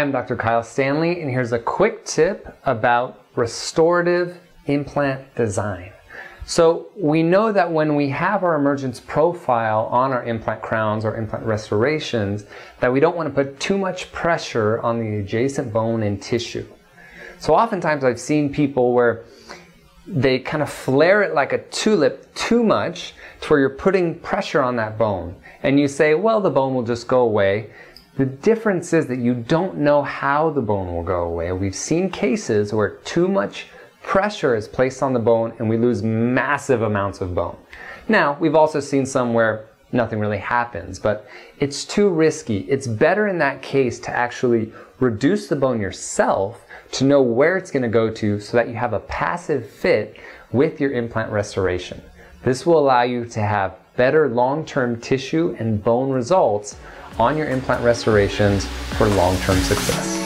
I'm Dr. Kyle Stanley, and here's a quick tip about restorative implant design. So we know that when we have our emergence profile on our implant crowns or implant restorations, that we don't want to put too much pressure on the adjacent bone and tissue. So oftentimes I've seen people where they kind of flare it like a tulip too much to where you're putting pressure on that bone. And you say, well, the bone will just go away. The difference is that you don't know how the bone will go away. We've seen cases where too much pressure is placed on the bone and we lose massive amounts of bone. Now, we've also seen some where nothing really happens, but it's too risky. It's better in that case to actually reduce the bone yourself to know where it's going to go to so that you have a passive fit with your implant restoration. This will allow you to have better long-term tissue and bone results on your implant restorations for long-term success.